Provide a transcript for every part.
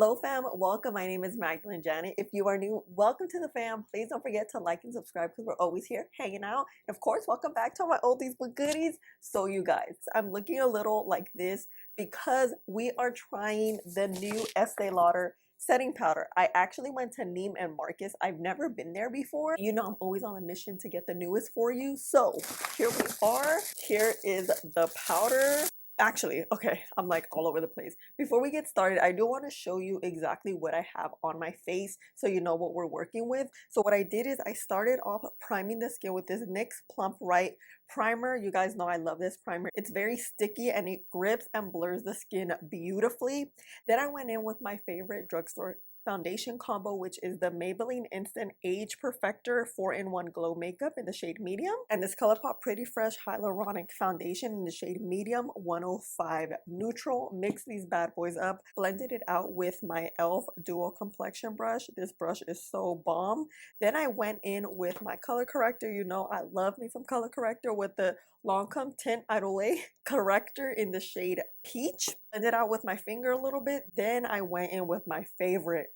Hello fam, welcome. My name is MagdalineJanet. If you are new, welcome to the fam. Please don't forget to like and subscribe because we're always here hanging out. And of course, welcome back to my oldies but goodies. So you guys, I'm looking a little like this because we are trying the new Estee Lauder setting powder. I actually went to Neiman and Marcus. I've never been there before. You know, I'm always on a mission to get the newest for you. So here we are. Here is the powder. Actually, okay, I'm like all over the place. Before we get started, I do want to show you exactly what I have on my face so you know what we're working with. So what I did is I started off priming the skin with this NYX Plump Right primer. You guys know I love this primer. It's very sticky and it grips and blurs the skin beautifully. Then I went in with my favorite drugstore foundation combo, which is the Maybelline Instant Age Perfector 4-in-1 Glow Makeup in the shade Medium, and this ColourPop Pretty Fresh Hyaluronic Foundation in the shade Medium 105 Neutral. Mix these bad boys up, blended it out with my e.l.f. Dual Complexion Brush. This brush is so bomb. Then I went in with my color corrector. You know I love me some color corrector with the Lancome Tint Idole corrector in the shade Peach. Blended out with my finger a little bit. Then I went in with my favorite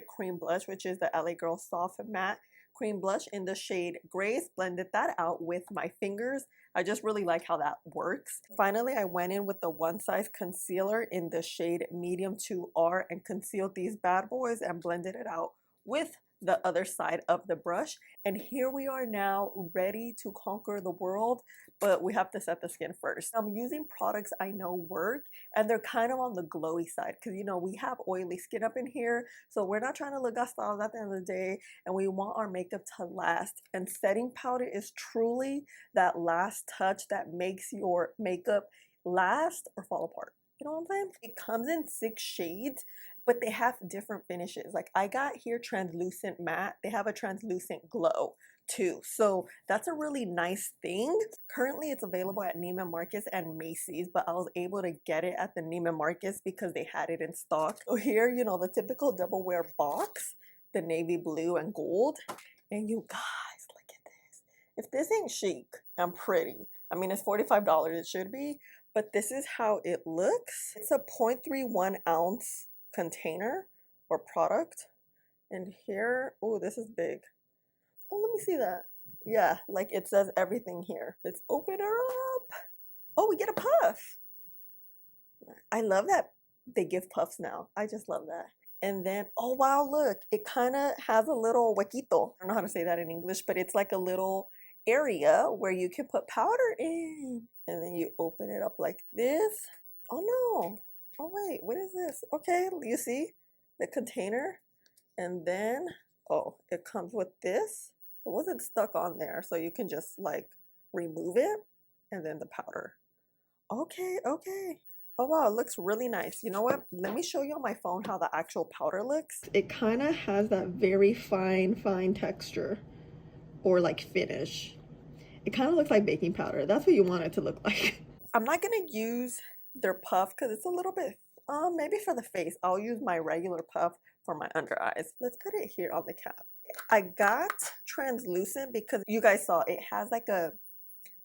cream blush, which is the LA Girl Soft Matte Cream Blush in the shade Grace. Blended that out with my fingers. I just really like how that works. Finally, I went in with the One Size Concealer in the shade Medium 2R and concealed these bad boys and blended it out with the other side of the brush. And here we are now, ready to conquer the world, but we have to set the skin first. I'm using products I know work, and they're kind of on the glowy side because, you know, we have oily skin up in here, so we're not trying to look styles at the end of the day, and we want our makeup to last. And setting powder is truly that last touch that makes your makeup last or fall apart. You know what I'm saying? It comes in 6 shades, but they have different finishes. Like I got here translucent matte. They have a translucent glow too. So that's a really nice thing. Currently it's available at Neiman Marcus and Macy's, but I was able to get it at the Neiman Marcus because they had it in stock. So here, you know, the typical double wear box, the navy blue and gold. And you guys, look at this. If this ain't chic and pretty, I mean, it's $45, it should be, but this is how it looks. It's a 0.31 ounce container or product. And here, oh, this is big. Oh, let me see that. Yeah, like it says everything here. Let's open her up. Oh, we get a puff. I love that they give puffs now. I just love that. And then, oh wow, look, it kind of has a little huequito. I don't know how to say that in English, but it's like a little area where you can put powder in. And then you open it up like this. Oh no. Oh wait, what is this? Okay, you see the container, and then, oh, it comes with this. It wasn't stuck on there, so you can just like remove it, and then the powder. Okay, okay. Oh wow, it looks really nice. You know what? Let me show you on my phone how the actual powder looks. It kind of has that very fine texture or like finish. It kind of looks like baking powder. That's what you want it to look like. I'm not gonna use their puff because it's a little bit, maybe for the face. I'll use my regular puff for my under eyes. Let's put it here on the cap. I got translucent because you guys saw it has like a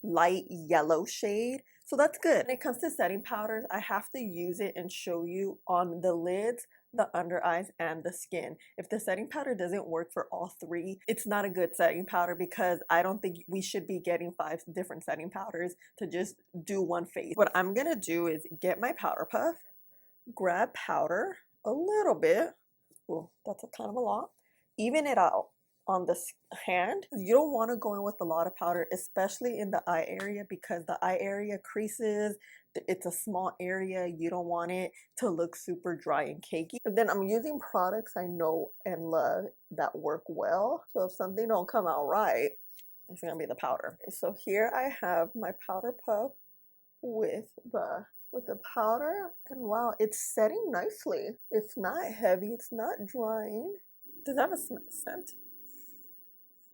light yellow shade. So that's good. When it comes to setting powders, I have to use it and show you on the lids, the under eyes, and the skin. If the setting powder doesn't work for all 3, it's not a good setting powder because I don't think we should be getting 5 different setting powders to just do one face. What I'm gonna do is get my powder puff, grab powder a little bit. Oh, that's a kind of a lot. Even it out on the hand. You don't want to go in with a lot of powder, especially in the eye area, because the eye area creases. It's a small area. You don't want it to look super dry and cakey. And then I'm using products I know and love that work well. So if something don't come out right, it's gonna be the powder. So here I have my powder puff with the powder, and wow, it's setting nicely. It's not heavy, it's not drying. Does it have a scent?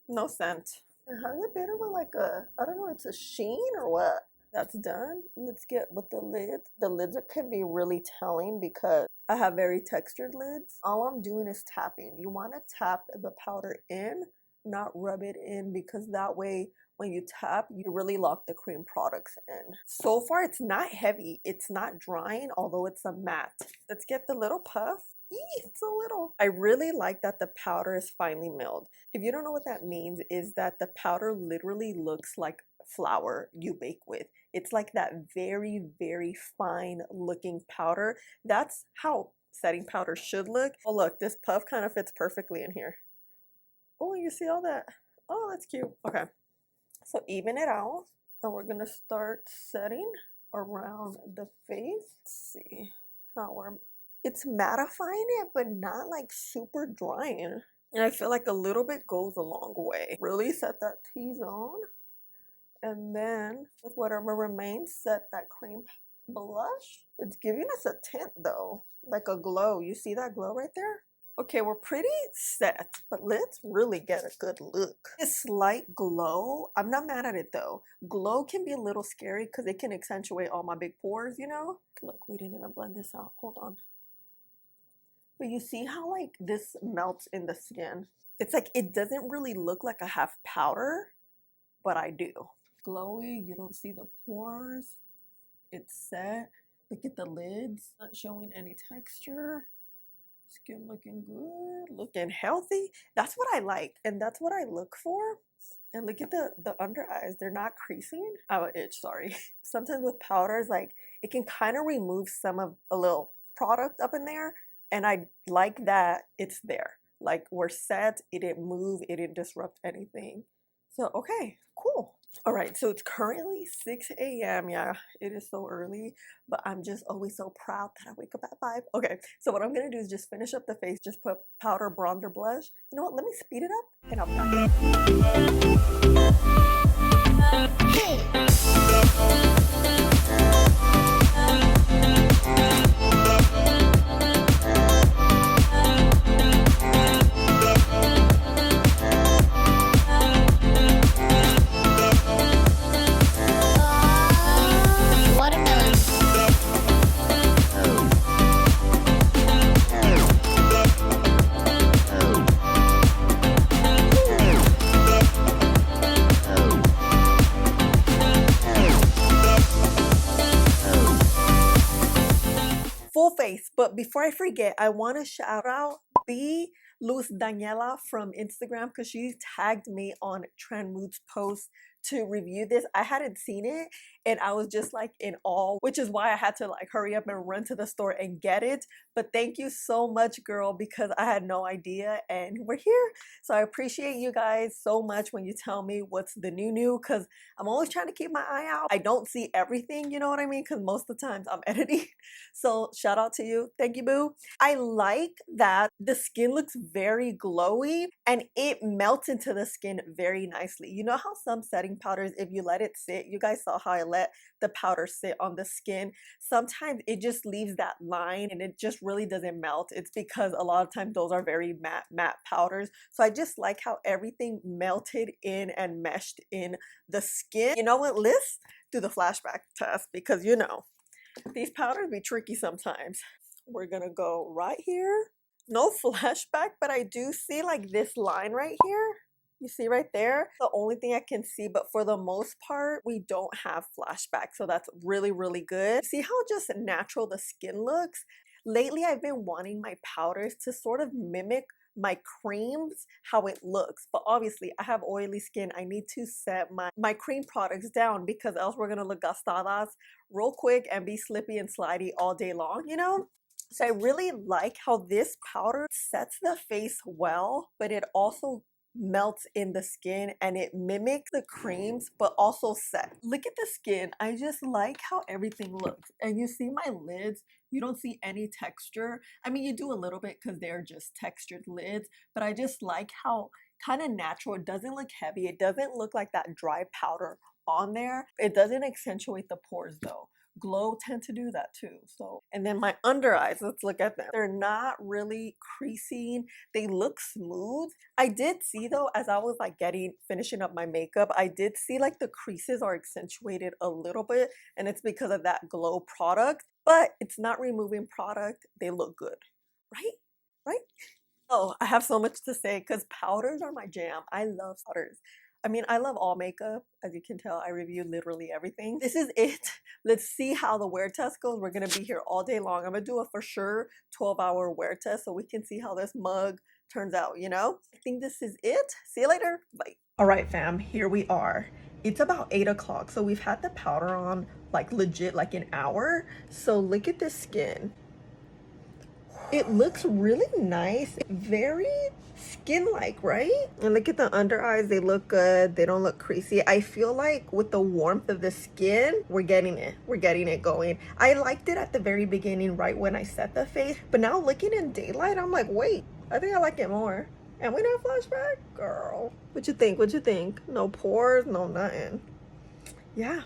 No scent. It has a bit of a like a, I don't know, it's a sheen or what. That's done. Let's get with the lids. The lids can be really telling because I have very textured lids. All I'm doing is tapping. You want to tap the powder in, not rub it in, because that way when you tap, you really lock the cream products in. So far, it's not heavy. It's not drying, although it's a matte. Let's get the little puff It's so little. I really like that the powder is finely milled. If you don't know what that means, is that the powder literally looks like flour you bake with. It's like that very, very fine looking powder. That's how setting powder should look. Oh look, this puff kind of fits perfectly in here. Oh, you see all that? Oh, that's cute. Okay, so even it out. And we're gonna start setting around the face. Let's see how we're, it's mattifying it, but not like super drying. And I feel like a little bit goes a long way. Really set that T-zone. And then with whatever remains, set that cream blush. It's giving us a tint though, like a glow. You see that glow right there? Okay, we're pretty set, but let's really get a good look. This slight glow, I'm not mad at it though. Glow can be a little scary because it can accentuate all my big pores, you know? Look, we didn't even blend this out. Hold on. But you see how like this melts in the skin? It's like it doesn't really look like I have powder, but I do. Glowy, you don't see the pores. It's set. Look at the lids, not showing any texture. Skin looking good, looking healthy. That's what I like, and that's what I look for. And look at the under eyes, they're not creasing. Oh, itch, sorry. Sometimes with powders, like it can kind of remove some of a little product up in there, and I like that it's there. Like we're set, it didn't move, it didn't disrupt anything. So okay, cool. All right, so it's currently 6 a.m. Yeah, it is so early, but I'm just always so proud that I wake up at 5. Okay, so what I'm gonna do is just finish up the face, just put powder, bronzer, blush. You know what, let me speed it up and I'll full face. But before I forget, I want to shout out B. Luz Daniela from Instagram because she tagged me on Trend Moods post to review this. I hadn't seen it and I was just like in awe, which is why I had to like hurry up and run to the store and get it. But thank you so much, girl, because I had no idea and we're here. So I appreciate you guys so much when you tell me what's the new because I'm always trying to keep my eye out. I don't see everything, you know what I mean? Because most of the times I'm editing. So shout out to you. Thank you, boo. I like that the skin looks very glowy and it melts into the skin very nicely. You know how some setting powders, if you let it sit, you guys saw how I let the powder sit on the skin. Sometimes it just leaves that line and it just really doesn't melt. It's because a lot of times those are very matte powders. So I just like how everything melted in and meshed in the skin. You know what? Let's do the flashback test because you know, these powders be tricky sometimes. We're gonna go right here. No flashback, but I do see like this line right here. You see right there? The only thing I can see, but for the most part, we don't have flashback. So that's really, really good. See how just natural the skin looks? Lately, I've been wanting my powders to sort of mimic my creams, how it looks. But obviously, I have oily skin. I need to set my cream products down because else we're gonna look gastadas real quick and be slippy and slidey all day long, you know? So I really like how this powder sets the face well, but it also melts in the skin and it mimics the creams but also set. Look at the skin. I just like how everything looks. And you see my lids, you don't see any texture. I mean, you do a little bit because they're just textured lids, but I just like how kind of natural. It doesn't look heavy. It doesn't look like that dry powder on there. It doesn't accentuate the pores though. Glow tend to do that too. So, and then my under eyes, let's look at them. They're not really creasing. They look smooth. I did see though, as I was like finishing up my makeup, I did see like the creases are accentuated a little bit and it's because of that glow product, but it's not removing product. They look good, right? Right? Oh, I have so much to say because powders are my jam. I love powders. I mean, I love all makeup. As you can tell, I review literally everything. This is it. Let's see how the wear test goes. We're gonna be here all day long. I'm gonna do a for sure 12-hour wear test so we can see how this mug turns out, you know? I think this is it. See you later. Bye. All right, fam, here we are. It's about 8 o'clock, so we've had the powder on like legit like an hour. So look at this skin. It looks really nice, very skin-like, right? And look at the under eyes, they look good, they don't look creasy. I feel like with the warmth of the skin, we're getting it going. I liked it at the very beginning, right when I set the face, but now looking in daylight, I'm like, wait, I think I like it more. And we not flashback, girl. What you think? What you think? No pores, no nothing. Yeah.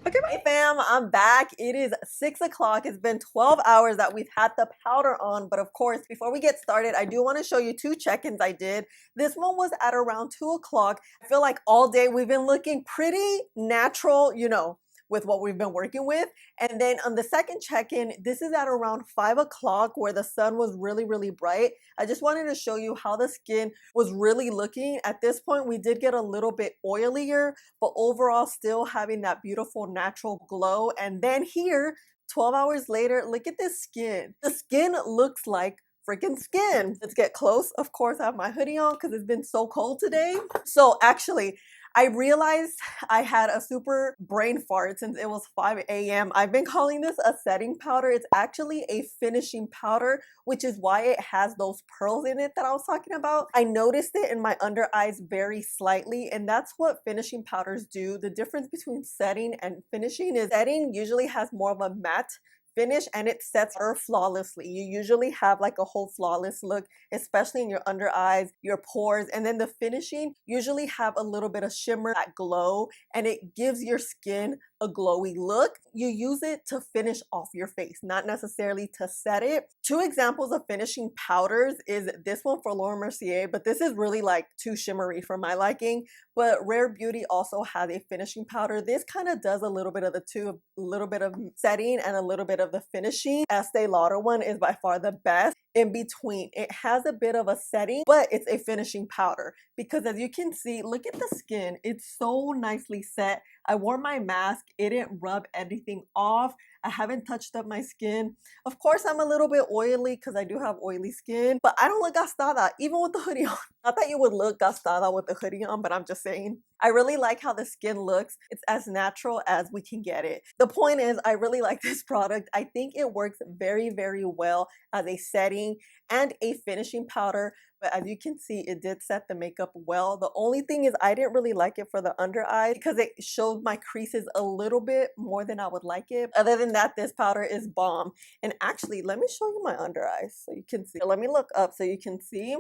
Okay, bye. Hey fam, I'm back. It is 6 o'clock. It's been 12 hours that we've had the powder on. But of course, before we get started, I do want to show you 2 check-ins I did. This one was at around 2 o'clock. I feel like all day we've been looking pretty natural, you know, with what we've been working with. And then on the second check-in, this is at around 5 o'clock where the sun was really, really bright. I just wanted to show you how the skin was really looking. At this point, we did get a little bit oilier, but overall still having that beautiful natural glow. And then here, 12 hours later, look at this skin. The skin looks like freaking skin. Let's get close. Of course, I have my hoodie on because it's been so cold today. So actually, I realized I had a super brain fart since it was 5 a.m. I've been calling this a setting powder. It's actually a finishing powder, which is why it has those pearls in it that I was talking about. I noticed it in my under eyes very slightly, and that's what finishing powders do. The difference between setting and finishing is setting usually has more of a matte finish and it sets her flawlessly. You usually have like a whole flawless look, especially in your under eyes, your pores, and then the finishing usually have a little bit of shimmer, that glow, and it gives your skin a glowy look. You use it to finish off your face, not necessarily to set it. 2 examples of finishing powders is this one for Laura Mercier, but this is really like too shimmery for my liking. But Rare Beauty also has a finishing powder. This kind of does a little bit of the two, a little bit of setting and a little bit of the finishing. Estee Lauder one is by far the best. In between, it has a bit of a setting, but it's a finishing powder because as you can see, look at the skin. It's so nicely set. I wore my mask. It didn't rub anything off. I haven't touched up my skin. Of course, I'm a little bit oily because I do have oily skin, but I don't look gastada even with the hoodie on. Not that you would look gastada with the hoodie on, but I'm just saying. I really like how the skin looks. It's as natural as we can get it. The point is, I really like this product. I think it works very, very well as a setting and a finishing powder. But as you can see, it did set the makeup well. The only thing is I didn't really like it for the under eye because it showed my creases a little bit more than I would like it. Other than that, this powder is bomb. And actually, let me show you my under eyes so you can see. Let me look up so you can see.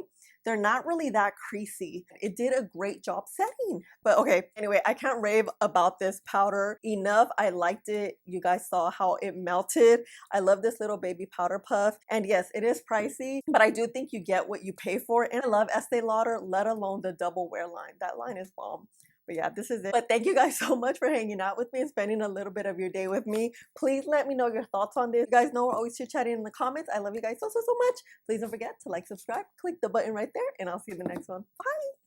They're not really that creasy. It did a great job setting. But okay, anyway, I can't rave about this powder enough. I liked it. You guys saw how it melted. I love this little baby powder puff. And yes, it is pricey, but I do think you get what you pay for. And I love Estee Lauder, let alone the double wear line. That line is bomb. But yeah, this is it. But thank you guys so much for hanging out with me and spending a little bit of your day with me. Please let me know your thoughts on this. You guys know we're always chit-chatting in the comments. I love you guys so, so, so much. Please don't forget to like, subscribe, click the button right there, and I'll see you in the next one. Bye!